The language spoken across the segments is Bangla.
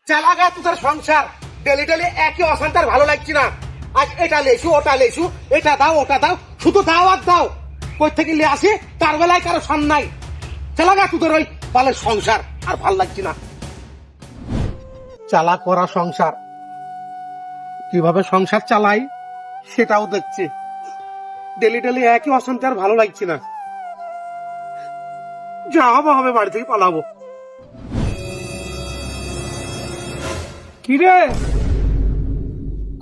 চালাগা তোদের সংসার ডেলি ডেলি একই অশান্তার ভালো লাগছে না। আজ এটা লেসু ওটা লেসু, এটা দাও ওটা দাও, শুধু দাও আর দাও। কই থেকে নিয়ে আসি তার বেলায় কারো সান নাই। চালাগা তোদের ওই বালের সংসার আর ভাল লাগছে না। চালা করা সংসার, কিভাবে সংসার চালাই সেটাও দেখছি। ডেলি ডেলি একই অশান্তি আর ভালো লাগছে না। যা হবে হবে, বাড়ি থেকে পালাবো। কিরে,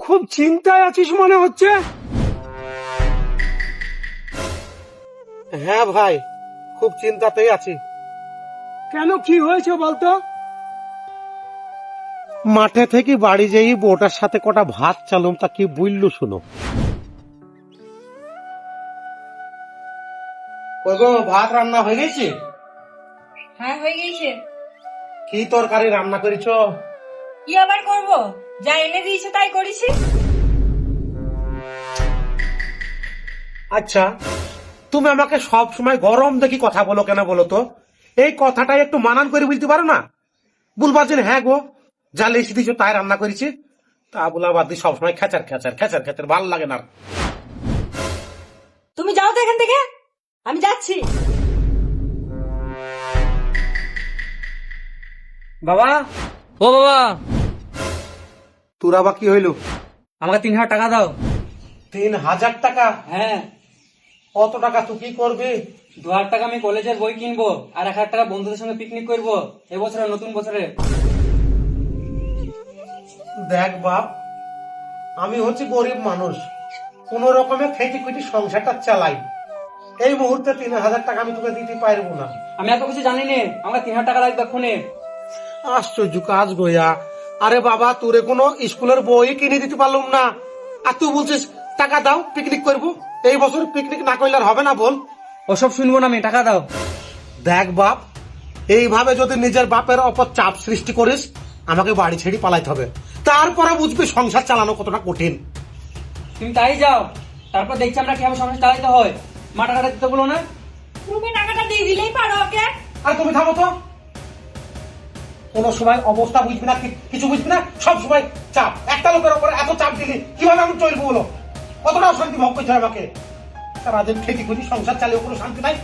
খুব চিন্তায় আছিস মনে হচ্ছে। হ্যাঁ ভাই, খুব চিন্তাতেই আছি। কেন, কি হয়েছে বলতো? মাঠে থেকে বাড়ি যেই বউটার সাথে কটা ভাত চালুম, তা কি বললো শুনো। ওই গো, ভাত রান্না হয়ে গেছে? হ্যাঁ হয়ে গেছে। কি তরকারি রান্না করেছ? কি আবার করব, যা এনে দিয়েছে তাই করেছি। আচ্ছা, তুমি আমাকে সব সময় গরম দেখি কথা বলো কেন বলো তো? এই কথাটাই একটু মানান করে বলতে পারো না? বলবা যে হ্যাঁ গো, যা লেসি দিছো তাই রান্না করেছি, তা বলা বাদ দিয়ে সবসময় খেচার খেচার খেচার খেচার ভালো লাগে না। তুমি যাও তো এখান থেকে, আমি যাচ্ছি। বাবা, ও বাবা, তোর আবার কি হইলো? আমাকে 3,000 টাকা দাও। 3,000 টাকা? হ্যাঁ, অত টাকা তুই কি করবি? 2,000 টাকা আমি কলেজের বই কিনবো, আর 1,000 টাকা বন্ধুদের সঙ্গে পিকনিক করবো এবছরে, নতুন বছরে। দেখ বাপ, আমি হচ্ছি গরিব মানুষ, কোন রকমে খেটে খুঁটি সংসারটা চালাই। এই মুহূর্তে 3,000 টাকা আমি তোকে দিতে পারবো না। আমি এত কিছু জানি না, আমাকে 3,000 টাকা লাগবে এক্ষুনি। আশ্চর্য কাজ গয়া। আরে বাবা, তোরে কোনো স্কুলের বই কিনে দিতে পারলাম না, আর তুই বলছিস টাকা দাও পিকনিক করবো। এই বছর পিকনিক না করলে আর হবে না বল? ওসব শুনবো না আমি, টাকা দাও। দেখ বাপ, এইভাবে যদি নিজের বাপের অপর চাপ সৃষ্টি করিস, আমাকে বাড়ি ছেড়ে পালাইতে হবে। তারপরে বুঝবি সংসার চালানো কতটা কঠিন। তুমি তাই যাও, তারপর দেখছি আমরা কিভাবে সংসার চালাতে হয়। মা টাকাটা দিতে বলো না। তুমি টাকাটা দিয়ে দিলেই পারো ওকে। আর তুমি থামো তো, কোন সময় অবস্থা বুঝবি না, কিছু বুঝবি না, সব সময় চাপ। একটা লোকের উপরে এত চাপ দিলি কিভাবে আমি চলবো বলো? কতটা অশান্তি ভোগ করতে হয় আমাকে। সারাদিন খেতে খুঁজি সংসার চালিয়ে কোনো শান্তি নাই।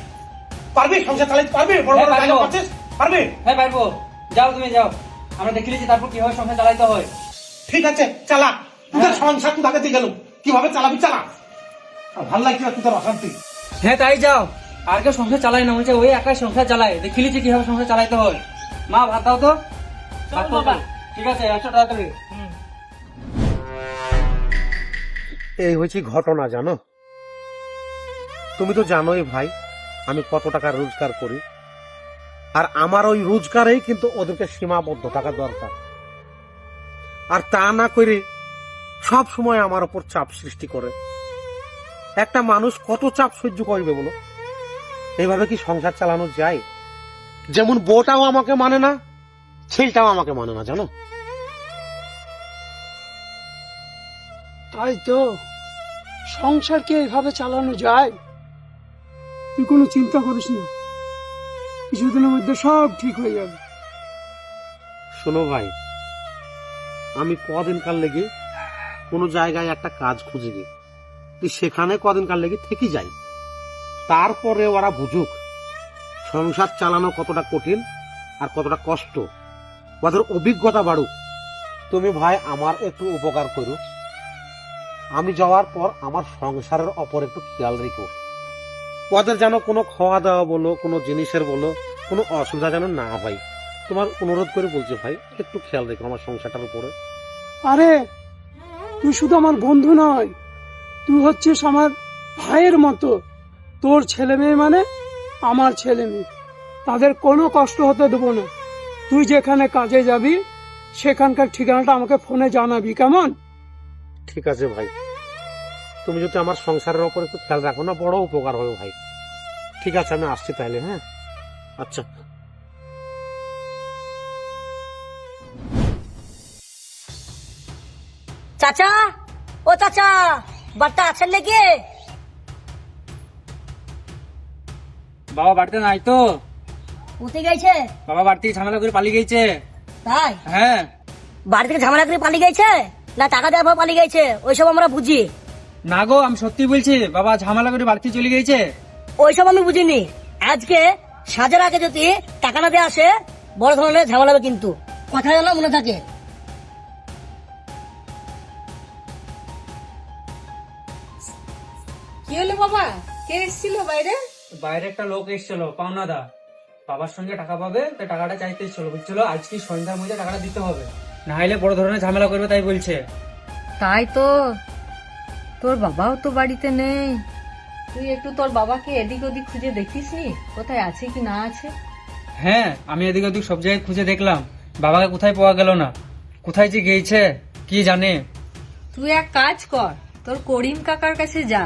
পারবি সংসার চালাতে? পারবি? বড় বড় হ্যাঁ, জায়গা পারবো। পাচ্ছিস? পারবি? হ্যাঁ পারবো, যাও তুমি যাও, আমরা দেখে নিচ্ছি তারপর কিভাবে সংসার চালাতে হয়। ঠিক আছে, চালা। তোদের হ্যাঁ। সংসার তুই আগে দিয়ে গেল, কিভাবে চালাবি চালা। আর ভাল লাগছে না তোদের অশান্তি। হ্যাঁ তাই যাও, আর কেউ সংসার চালায় না, বলছে ওই একাই সংসার চালায়, দেখে নিচ্ছি কিভাবে সংসার চালাতে হয়। মা ভাত দাও তো। ভাত দাও তো। ঠিক আছে, 100 টাকা করে। এই হয়েছে ঘটনা, জানো? তুমি তো জানোই ভাই, আমি কত টাকা রোজগার করি, আর আমার ওই রোজগারেই কিন্তু ওদেরকে সীমাবদ্ধ টাকা দরকার। আর তা না করে সব সময় আমার উপর চাপ সৃষ্টি করে। একটা মানুষ কত চাপ সহ্য করবে বলো? এইভাবে কি সংসার চালানো যায়? যেমন বউটাও আমাকে মানে না, ছেলেটাও আমাকে মানে না, জানো? তাই তো, সংসারকে এইভাবে চালানো যায়? তুই কোনো চিন্তা করিস না, কিছুদিনের মধ্যে সব ঠিক হয়ে যাবে। শোনো ভাই, আমি কদিনকার লেগে কোনো জায়গায় একটা কাজ খুঁজে গিয়ে তুই সেখানে কদিনকার লেগে থেকে যাই, তারপরে ওরা বুঝুক সংসার চালানো কতটা কঠিন আর কতটা কষ্ট, ওদের অভিজ্ঞতা বাড়ুক। তুমি ভাই আমার একটু উপকার করো, আমি যাওয়ার পর আমার সংসারের অপর একটু খেয়াল রেখো। ওদের যেন কোনো খাওয়া দাওয়া বলো, কোনো জিনিসের বলো, কোনো অসুবিধা যেন না হয়। তোমার অনুরোধ করে বলছি ভাই, একটু খেয়াল রেখো আমার সংসারটার উপরে। আরে, তুই শুধু আমার বন্ধু নয়, তুই হচ্ছিস আমার ভাইয়ের মতো। তোর ছেলে মেয়ে মানে আমার ছেলে মেয়ে, তাদের কোনো কষ্ট হতে দেবো না। তুই যেখানে কাজে যাবি সেখানকার ঠিকানাটা আমাকে ফোনে জানাবি, কেমন? ঠিক আছে ভাই, তুমি যদি আমার সংসারের ওপর একটু খেয়াল রাখো না, বড় উপকার হবে ভাই। ঠিক আছে, আমি আসছি তাহলে। হ্যাঁ, আচ্ছা। চাচা, ও চাচা, বাড়িতে আছেন নাকি? বাবা বাড়িতে নাই তো। উঠে গেছে? বাবা বাড়ি থেকে ঝামেলা করে পালিয়ে গেছে। তাই? হ্যাঁ। বাড়ি থেকে ঝামেলা করে পালিয়ে গেছে না টাকা দেওয়ার পর পালিয়ে গেছে ওইসব আমরা বুঝি। না গো, আমি সত্যি বলছি, বাবা ঝামেলা করে বাড়িতে চলে গিয়েছে। ওইসব আমি বুঝিনি। আজকে সাজার আগে যদি টাকা না দিয়ে আসে বড় ধরনের ঝামেলা হবে কিন্তু, কথা যেন মনে থাকে। কি হলো বাবা, কে এসেছিল বাইরে? বাইরে একটা লোক এসেছিল, পাওনাদা। বাবার সঙ্গে টাকা পাবে, তাই টাকাটা চাইতে এসেছিল। বলছিল আজকে সন্ধ্যার মধ্যে টাকাটা দিতে হবে, না হলে বড় ধরনের ঝামেলা করবে, তাই বলছে। তাই তো, তোর বাবাও তো বাড়িতে নেই। তুই একটু তোর বাবাকে এদিক ওদিক খুঁজে দেখিসনি কোথায় আছে কি না আছে? হ্যাঁ, আমি এদিক ওদিক সব জায়গায় খুঁজে দেখলাম, বাবাকে কোথায় পাওয়া গেল না। কোথায় যে গিয়েছে কি জানে। তুই এক কাজ কর, তোর করিম কাকার কাছে যা,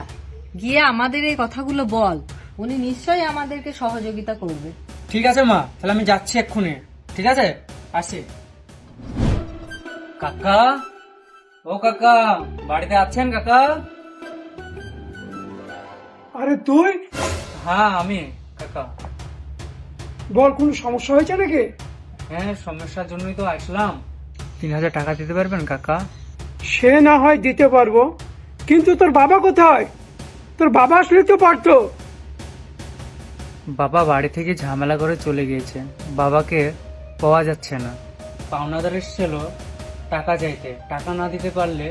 গিয়ে আমাদের এই কথাগুলো বল। উনি নিশ্চয়ই আমাদেরকে সহযোগিতা করবে। ঠিক আছে মা, তাহলে আমি যাচ্ছি এক্ষুনি। ঠিক আছে, আসি। কাকা, ও কাকা, বাড়িতে আছেন কাকা? আরে তুই হ্যাঁ আমি কাকা। বল, কোনো সমস্যা হয়েছে নাকি? হ্যাঁ, সমস্যার জন্যই তো আসলাম। 3000 টাকা দিতে পারবেন কাকা? সে না হয় দিতে পারবো, কিন্তু তোর বাবা কোথায়? তোর বাবা আসলে তো পারতো। বাবা বাড়ি থেকে ঝামেলা করে চলে গিয়েছে, বাবাকে পাওয়া যাচ্ছে না। পাওনাদার এসেছিল টাকা চাইতে, টাকা না দিতে পারলে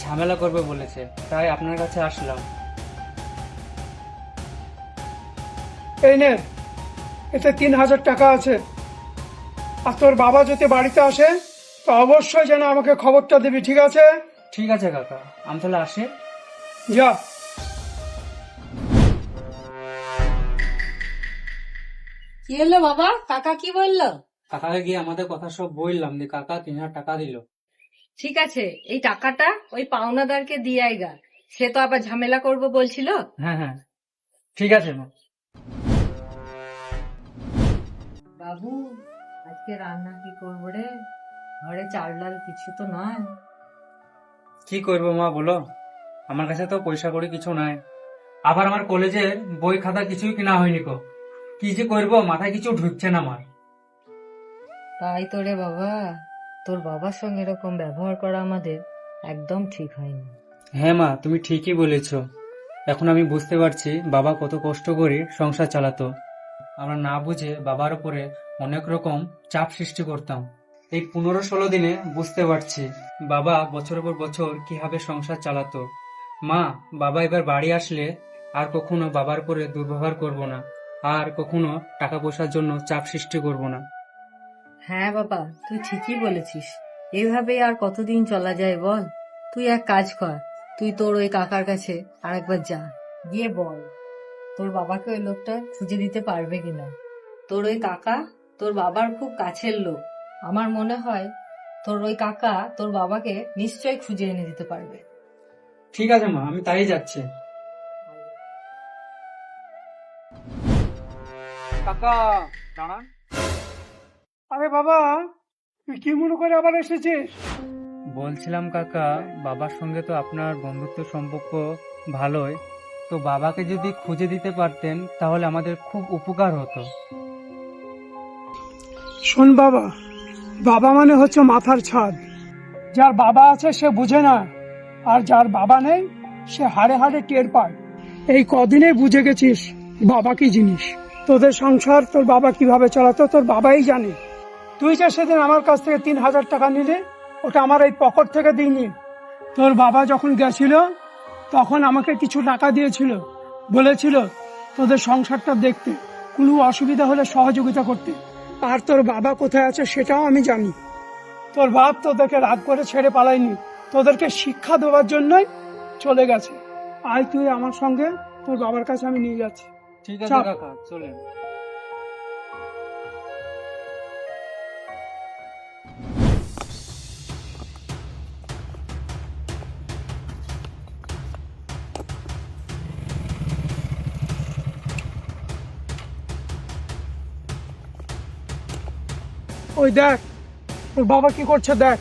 ঝামেলা করবে বলেছে, তাই আপনার কাছে আসলাম। এই নে, এতে 3000 টাকা আছে। আর তোর বাবা যদি বাড়িতে আসে তো অবশ্যই যেন আমাকে খবরটা দিবি, ঠিক আছে? ঠিক আছে কাকা, আমি তাহলে আসি। যা। কি হলো বাবা, কাকা কি বললো? কাকাকে গিয়ে আমাদের কথা সব বললাম, যে কাকা 3000 টাকা দিল। ঠিক আছে, এই টাকাটা ওই পাওনাদারকে দিয়ে আইগা, সে তো আবার ঝামেলা করবো বলছিল। হ্যাঁ হ্যাঁ, ঠিক আছে মা। বাবু, আজকে রান্না কি করবো রে? ঘরে চাল ডাল কিছু তো নয়। কি করবো মা বলো, আমার কাছে তো পয়সা কড়ি কিছু নাই। আবার আমার কলেজের বই খাতা কিছুই কিনা হয়নি কো। কি যে করবো, মাথায় কিছু ঢুকছে না আমার। তাই তো রে বাবা, তোর বাবার সঙ্গে এরকম ব্যবহার করা আমাদের একদম ঠিক হয়নি। হ্যাঁ মা, তুমি ঠিকই বলেছ। এখন আমি বুঝতে পারছি বাবা কত কষ্ট করে সংসার চালাতো। আমরা না বুঝে বাবার উপরে অনেক রকম চাপ সৃষ্টি করতাম। এই 15-16 দিনে বুঝতে পারছি বাবা বছরের পর বছর কিভাবে সংসার চালাতো। মা, বাবা এবার বাড়ি আসলে আর কখনো বাবার উপরে দুর্ব্যবহার করব না, আর কখনো টাকা পয়সার জন্য চাপ সৃষ্টি করব না। হ্যাঁ বাবা, তুই ঠিকই বলেছিস। এইভাবে আর কতদিন চলা যায় বল? তুই এক কাজ কর, তুই তোর ওই কাকার কাছে আরেকবার যা, গিয়ে বল তোর বাবাকে ওই লোকটা খুঁজে দিতে পারবে কিনা। তোর ওই কাকা তোর বাবার খুব কাছের লোক, আমার মনে হয় তোর ওই কাকা তোর বাবাকে নিশ্চয়ই খুঁজে এনে দিতে পারবে। ঠিক আছে মা, আমি তাই যাচ্ছি। কাকা দাঁড়ান। আরে বাবা, তুই কি মনে করে আবার এসেছিস? বলছিলাম কাকা, বাবার সঙ্গে তো আপনার বন্ধুত্ব সম্পর্ক ভালোই, তো বাবাকে যদি খুঁজে দিতে পারতেন তাহলে আমাদের খুব উপকার হতো। শোন বাবা, বাবা মানে হচ্ছে মাথার ছাদ। যার বাবা আছে সে বুঝে না, আর যার বাবা নেই সে হাড়ে হাড়ে টের পায়। এই কদিনে বুঝে গেছিস বাবা কি জিনিস। তোদের সংসার তোর বাবা কিভাবে চালাতো তোর বাবাই জানে। তুই যে সেদিন আমার কাছ থেকে 3000 টাকা নিলে, ওটা আমার এই পকেট থেকে দিইনি। তোর বাবা যখন গেছিল তখন আমাকে কিছু টাকা দিয়েছিল, বলেছিল তোদের সংসারটা দেখতে, কোনো অসুবিধা হলে সহযোগিতা করতে। আর তোর বাবা কোথায় আছে সেটাও আমি জানি। তোর বাপ তোদেরকে রাগ করে ছেড়ে পালায়নি, তোদেরকে শিক্ষা দেওয়ার জন্যই চলে গেছে। আয় তুই আমার সঙ্গে, তোর বাবার কাছে আমি নিয়ে যাচ্ছি। ঠিক আছে চল। কাকা, চলেন। ওই দেখ তোর বাবা কি করছে, দেখ।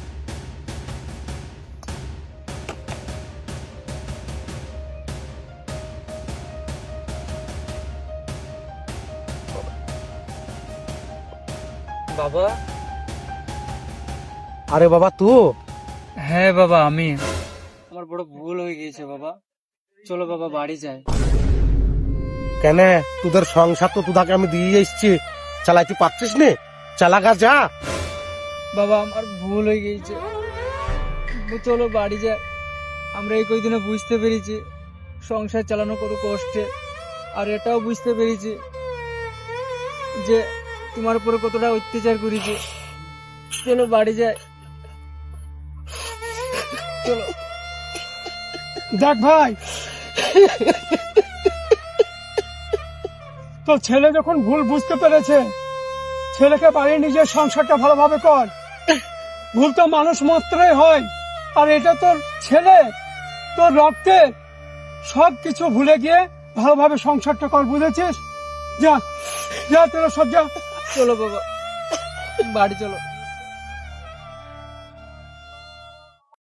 বাবা, আরে বাবা তুই হ্যাঁ বাবা, আমি। আমার বড় ভুল হয়ে গিয়েছে বাবা। চলো বাবা, বাড়ি যাই। কেন, তোদের সংসার তো তোদাকে আমি দিয়ে এসছি, চালাইতে পারছিস নে, চালাগা যা। বাবা আমার ভুল হয়ে গিয়েছে, চলো বাড়ি যাই। আমরা এই কয়দিনে বুঝতে পেরেছি সংসার চালানো কত কষ্টে, আর এটাও বুঝতে পেরেছি যে তোমার উপরে কতটা অত্যাচার করেছে। চলো বাড়ি যাই, চলো। দেখ ভাই, তো ছেলে যখন ভুল বুঝতে পেরেছে, ছেলেকে বাড়ি নিজের সংসারটা ভালোভাবে কর। ভুল তো মানুষ মাত্রই হয়, আর এটা তোর ছেলে, তোর রক্তে, সব কিছু ভুলে গিয়ে ভালোভাবে সংসারটা কর, বুঝেছিস? যা যা, তোরা সব যা। চলো বাবা, বাড়ি চলো।